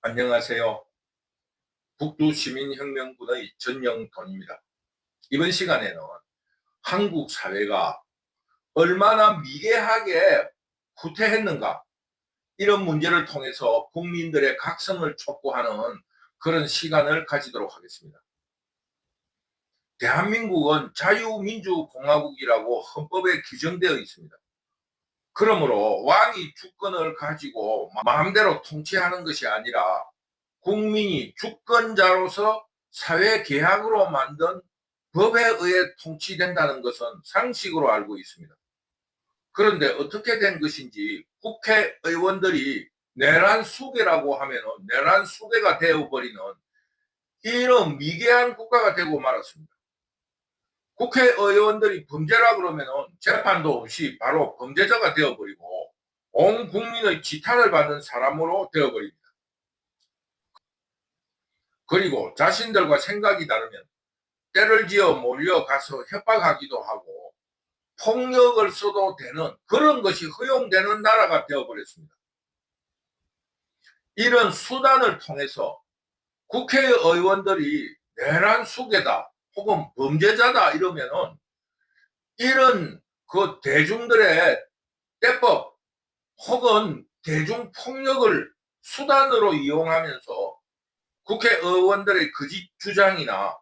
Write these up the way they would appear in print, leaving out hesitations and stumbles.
안녕하세요. 북두시민혁명군의 전영돈입니다. 이번 시간에는 한국 사회가 얼마나 미개하게 후퇴했는가, 이런 문제를 통해서 국민들의 각성을 촉구하는 그런 시간을 가지도록 하겠습니다. 대한민국은 자유민주공화국이라고 헌법에 규정되어 있습니다. 그러므로 왕이 주권을 가지고 마음대로 통치하는 것이 아니라 국민이 주권자로서 사회계약으로 만든 법에 의해 통치된다는 것은 상식으로 알고 있습니다. 그런데 어떻게 된 것인지 국회의원들이 내란 수괴라고 하면 내란 수괴가 되어버리는 이런 미개한 국가가 되고 말았습니다. 국회의원들이 범죄라 그러면 재판도 없이 바로 범죄자가 되어버리고 온 국민의 지탄을 받는 사람으로 되어버립니다. 그리고 자신들과 생각이 다르면 때를 지어 몰려가서 협박하기도 하고 폭력을 써도 되는 그런 것이 허용되는 나라가 되어버렸습니다. 이런 수단을 통해서 국회의원들이 내란 수괴다 혹은 범죄자다 이러면은 이런 그 대중들의 때법 혹은 대중폭력을 수단으로 이용하면서 국회의원들의 거짓 주장이나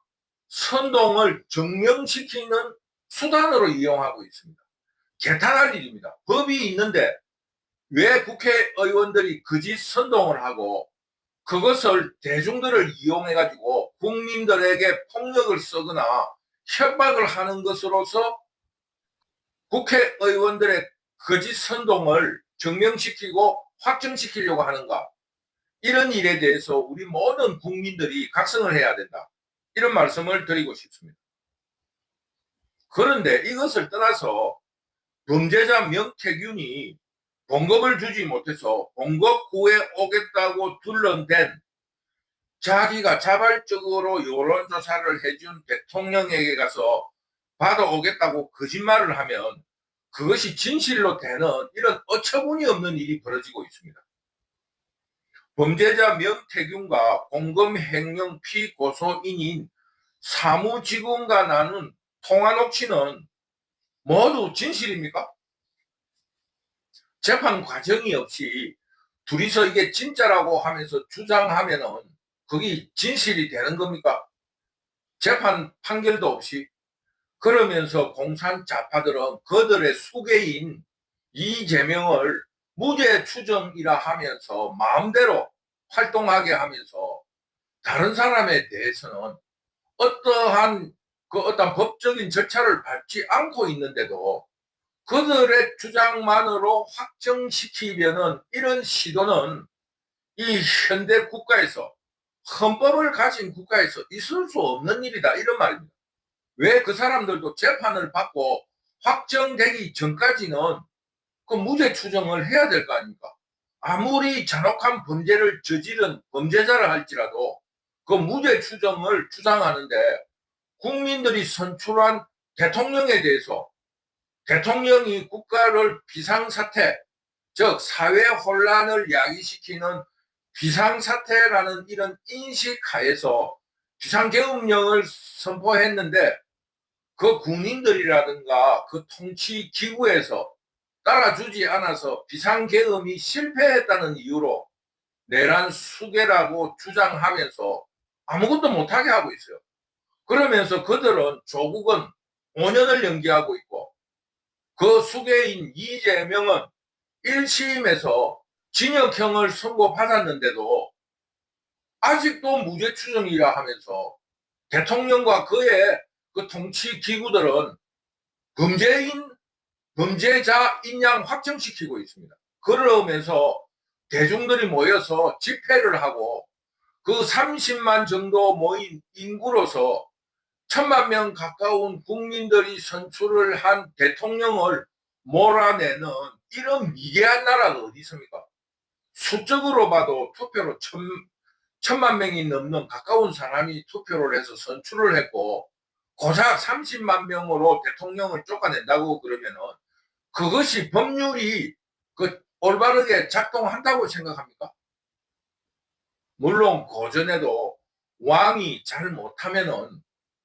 선동을 증명시키는 수단으로 이용하고 있습니다. 개탄할 일입니다. 법이 있는데 왜 국회의원들이 거짓 선동을 하고 그것을 대중들을 이용해 가지고 국민들에게 폭력을 쓰거나 협박을 하는 것으로서 국회의원들의 거짓 선동을 증명시키고 확정시키려고 하는가, 이런 일에 대해서 우리 모든 국민들이 각성을 해야 된다, 이런 말씀을 드리고 싶습니다. 그런데 이것을 떠나서 범죄자 명태균이 봉급을 주지 못해서 봉급 구해 오겠다고 둘러댄, 자기가 자발적으로 여론조사를 해준 대통령에게 가서 받아오겠다고 거짓말을 하면 그것이 진실로 되는 이런 어처구니 없는 일이 벌어지고 있습니다. 범죄자 명태균과 공금횡령 피고소인인 사무직원과 나눈 통화 녹취는 모두 진실입니까? 재판 과정이 없이 둘이서 이게 진짜라고 하면서 주장하면은 그게 진실이 되는 겁니까? 재판 판결도 없이. 그러면서 공산 좌파들은 그들의 수괴인 이재명을 무죄 추정이라 하면서 마음대로 활동하게 하면서 다른 사람에 대해서는 어떠한 어떤 법적인 절차를 밟지 않고 있는데도 그들의 주장만으로 확정시키려는 이런 시도는 이 현대 국가에서, 헌법을 가진 국가에서 있을 수 없는 일이다, 이런 말입니다. 왜 그 사람들도 재판을 받고 확정되기 전까지는 그 무죄 추정을 해야 될 거 아닙니까? 아무리 잔혹한 범죄를 저지른 범죄자를 할지라도 그 무죄 추정을 주장하는데, 국민들이 선출한 대통령에 대해서 대통령이 국가를 비상사태, 즉 사회 혼란을 야기시키는 비상사태라는 이런 인식하에서 비상계엄령을 선포했는데 그 군인들이라든가 그 통치 기구에서 따라주지 않아서 비상계엄이 실패했다는 이유로 내란 수괴라고 주장하면서 아무것도 못하게 하고 있어요. 그러면서 그들은 조국은 5년을 연기하고 있고 그 수괴인 이재명은 1심에서 징역형을 선고받았는데도 아직도 무죄 추정이라 하면서 대통령과 그의 그 통치 기구들은 범죄인, 범죄자인 양 확정시키고 있습니다. 그러면서 대중들이 모여서 집회를 하고 그 30만 정도 모인 인구로서 1,000만 명 가까운 국민들이 선출을 한 대통령을 몰아내는 이런 미개한 나라가 어디 있습니까? 수적으로 봐도 투표로 1,000만 명이 넘는 가까운 사람이 투표를 해서 선출을 했고 고작 30만 명으로 대통령을 쫓아낸다고 그러면은 그것이 법률이 그 올바르게 작동한다고 생각합니까? 물론 고전에도 왕이 잘 못하면은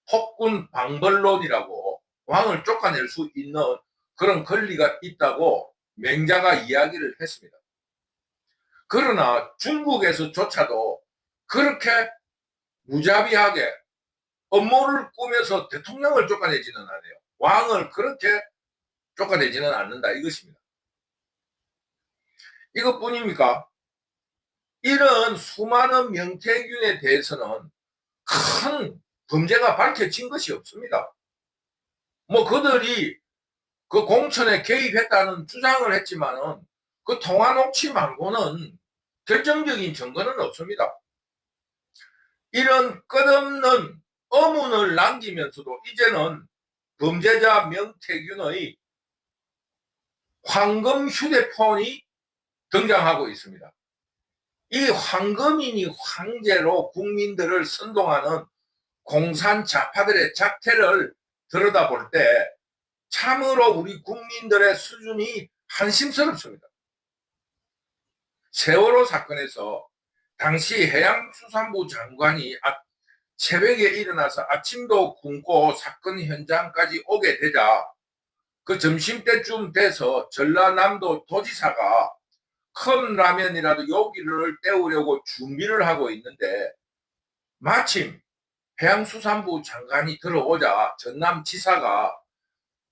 폭군 방벌론이라고 왕을 쫓아낼 수 있는 그런 권리가 있다고 맹자가 이야기를 했습니다. 그러나 중국에서조차도 그렇게 무자비하게 음모를 꾸며서 대통령을 쫓아내지는 않아요. 왕을 그렇게 쫓아내지는 않는다 이것입니다. 이것뿐입니까? 이런 수많은 명태균에 대해서는 큰 범죄가 밝혀진 것이 없습니다. 뭐 그들이 그 공천에 개입했다는 주장을 했지만은 그 통화 녹취 말고는 결정적인 증거는 없습니다. 이런 끝없는 어문을 남기면서도 이제는 범죄자 명태균의 황금 휴대폰이 등장하고 있습니다. 이 황금이니 황제로 국민들을 선동하는 공산 좌파들의 작태를 들여다볼 때 참으로 우리 국민들의 수준이 한심스럽습니다. 세월호 사건에서 당시 해양수산부 장관이 새벽에 일어나서 아침도 굶고 사건 현장까지 오게 되자 그 점심때쯤 돼서 전라남도 도지사가 컵라면이라도 요기를 때우려고 준비를 하고 있는데 마침 해양수산부 장관이 들어오자 전남지사가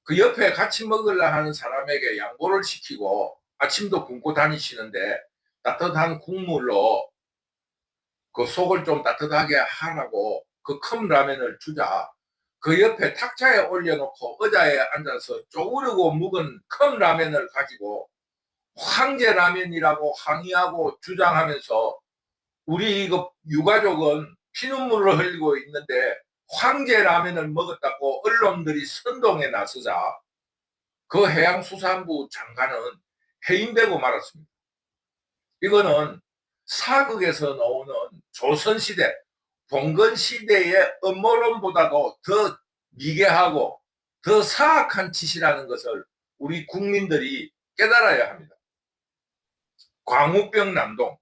그 옆에 같이 먹으려 하는 사람에게 양보를 시키고 아침도 굶고 다니시는데 따뜻한 국물로 그 속을 좀 따뜻하게 하라고 그 컵라면을 주자 그 옆에 탁자에 올려놓고 의자에 앉아서 쪼그리고 묵은 컵라면을 가지고 황제라면이라고 항의하고 주장하면서 우리 이거 유가족은 피눈물을 흘리고 있는데 황제라면을 먹었다고 언론들이 선동에 나서자 그 해양수산부 장관은 해임되고 말았습니다. 이거는 사극에서 나오는 조선시대, 봉건시대의 음모론보다도 더 미개하고 더 사악한 짓이라는 것을 우리 국민들이 깨달아야 합니다. 광우병 난동,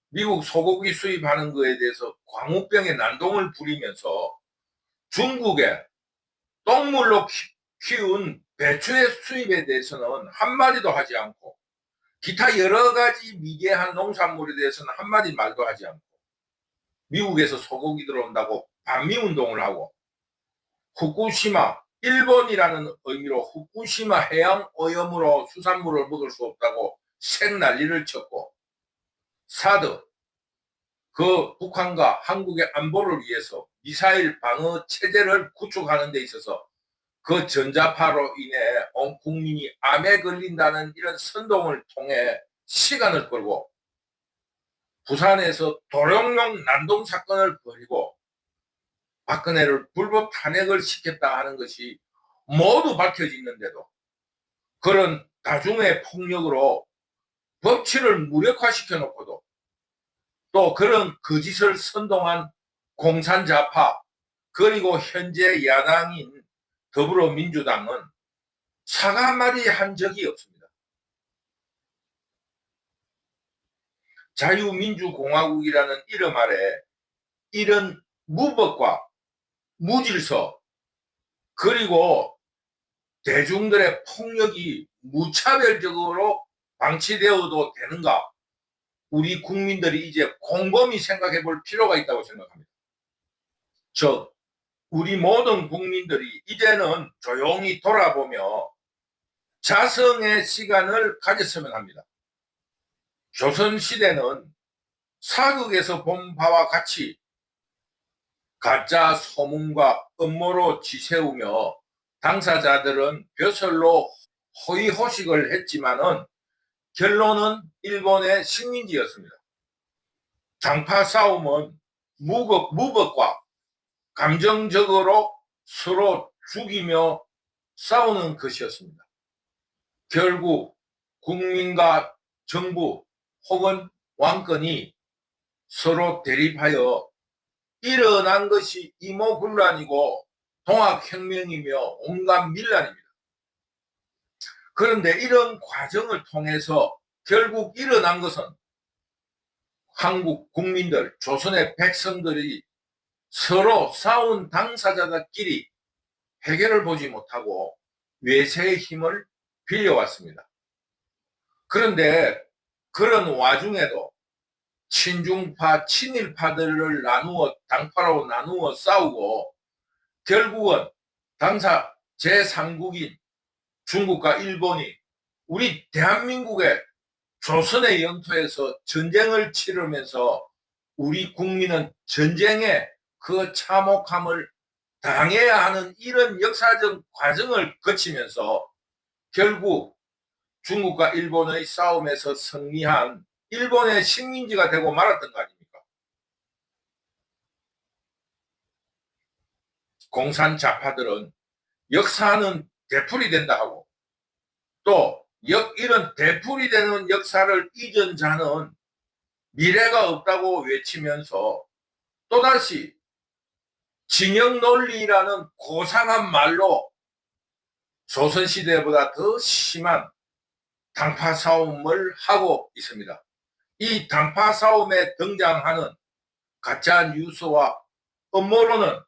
미국 소고기 수입하는 것에 대해서 광우병의 난동을 부리면서 중국에 똥물로 키운 배추의 수입에 대해서는 한마디도 하지 않고 기타 여러 가지 미개한 농산물에 대해서는 한마디 말도 하지 않고 미국에서 소고기 들어온다고 반미운동을 하고 후쿠시마, 일본이라는 의미로 후쿠시마 해양 오염으로 수산물을 먹을 수 없다고 생난리를 쳤고 사드, 그 북한과 한국의 안보를 위해서 미사일 방어 체제를 구축하는 데 있어서 그 전자파로 인해 온 국민이 암에 걸린다는 이런 선동을 통해 시간을 끌고 부산에서 도룡뇽 난동 사건을 벌이고 박근혜를 불법 탄핵을 시켰다 하는 것이 모두 밝혀지는데도 그런 다중의 폭력으로 법치를 무력화시켜 놓고도 또 그런 거짓을 선동한 공산좌파 그리고 현재 야당인 더불어민주당은 사과 한마디 한 적이 없습니다. 자유민주공화국이라는 이름 아래 이런 무법과 무질서 그리고 대중들의 폭력이 무차별적으로 방치되어도 되는가? 우리 국민들이 이제 곰곰이 생각해 볼 필요가 있다고 생각합니다. 즉 우리 모든 국민들이 이제는 조용히 돌아보며 자성의 시간을 가졌으면 합니다. 조선시대는 사극에서 본 바와 같이 가짜 소문과 음모로 지새우며 당사자들은 벼슬로 호의호식을 했지만은 결론은 일본의 식민지였습니다. 장파 싸움은 무법과 감정적으로 서로 죽이며 싸우는 것이었습니다. 결국 국민과 정부 혹은 왕권이 서로 대립하여 일어난 것이 이모군란이고 동학혁명이며 온갖 밀란입니다. 그런데 이런 과정을 통해서 결국 일어난 것은 한국 국민들, 조선의 백성들이 서로 싸운 당사자들끼리 해결을 보지 못하고 외세의 힘을 빌려왔습니다. 그런데 그런 와중에도 친중파, 친일파들을 당파로 나누어 싸우고 결국은 당사 제3국인 중국과 일본이 우리 대한민국의 조선의 영토에서 전쟁을 치르면서 우리 국민은 전쟁에 그 참혹함을 당해야 하는 이런 역사적 과정을 거치면서 결국 중국과 일본의 싸움에서 승리한 일본의 식민지가 되고 말았던 거 아닙니까? 공산 좌파들은 역사는 되풀이된다 하고 또 이런 되풀이되는 역사를 잊은 자는 미래가 없다고 외치면서 또다시 진영 논리라는 고상한 말로 조선시대보다 더 심한 당파 싸움을 하고 있습니다. 이 당파 싸움에 등장하는 가짜 뉴스와 음모론은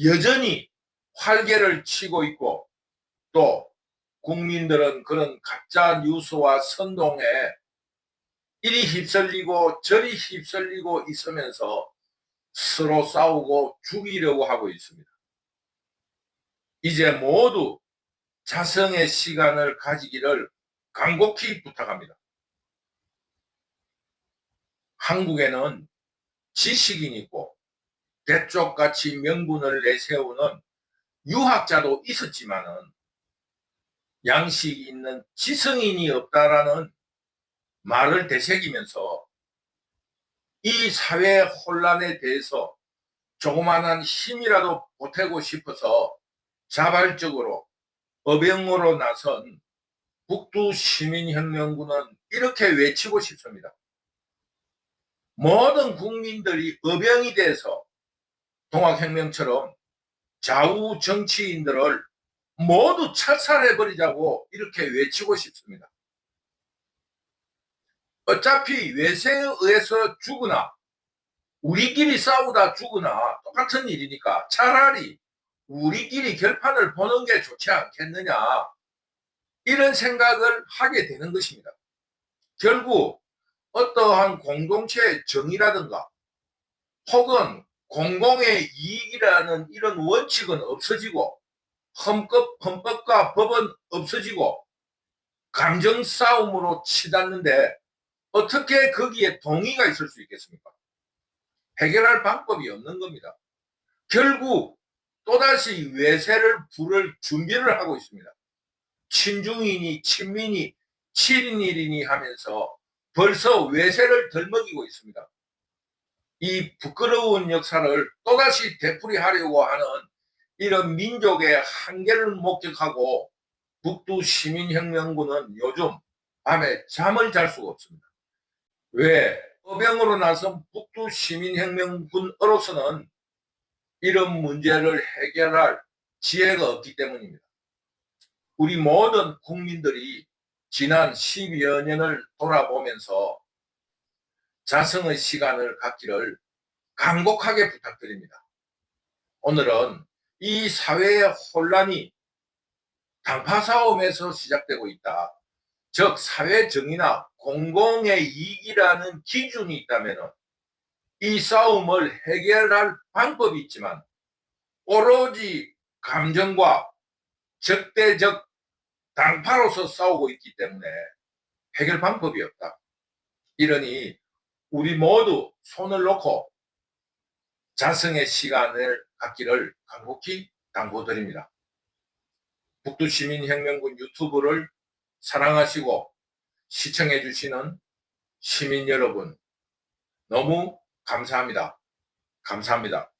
여전히 활개를 치고 있고 또 국민들은 그런 가짜 뉴스와 선동에 이리 휩쓸리고 저리 휩쓸리고 있으면서 서로 싸우고 죽이려고 하고 있습니다. 이제 모두 자성의 시간을 가지기를 간곡히 부탁합니다. 한국에는 지식인 있고 대쪽같이 명분을 내세우는 유학자도 있었지만은 양식 있는 지성인이 없다라는 말을 되새기면서 이 사회 혼란에 대해서 조그마한 힘이라도 보태고 싶어서 자발적으로 어병으로 나선 북두시민혁명군은 이렇게 외치고 싶습니다. 모든 국민들이 어병이 돼서 동학혁명처럼 좌우 정치인들을 모두 철살해버리자고 이렇게 외치고 싶습니다. 어차피 외세에 의해서 죽으나 우리끼리 싸우다 죽으나 똑같은 일이니까 차라리 우리끼리 결판을 보는 게 좋지 않겠느냐 이런 생각을 하게 되는 것입니다. 결국 어떠한 공동체의 정의라든가 혹은 공공의 이익이라는 이런 원칙은 없어지고 헌법과 법은 없어지고 감정 싸움으로 치닫는데 어떻게 거기에 동의가 있을 수 있겠습니까? 해결할 방법이 없는 겁니다. 결국 또다시 외세를 부를 준비를 하고 있습니다. 친중이니 친민이 친일이니 하면서 벌써 외세를 덜먹이고 있습니다. 이 부끄러운 역사를 또다시 되풀이하려고 하는 이런 민족의 한계를 목격하고 북두 시민혁명군은 요즘 밤에 잠을 잘 수가 없습니다. 왜? 어병으로 나선 북두 시민혁명군으로서는 이런 문제를 해결할 지혜가 없기 때문입니다. 우리 모든 국민들이 지난 10여 년을 돌아보면서 자성의 시간을 갖기를 간곡하게 부탁드립니다. 오늘은 이 사회의 혼란이 당파 싸움에서 시작되고 있다. 즉 사회 정의나 공공의 이익이라는 기준이 있다면 이 싸움을 해결할 방법이 있지만 오로지 감정과 적대적 당파로서 싸우고 있기 때문에 해결 방법이 없다. 이러니 우리 모두 손을 놓고 자성의 시간을 갖기를 간곡히 당부드립니다. 북두시민혁명군 유튜브를 사랑하시고 시청해 주시는 시민 여러분 너무 감사합니다. 감사합니다.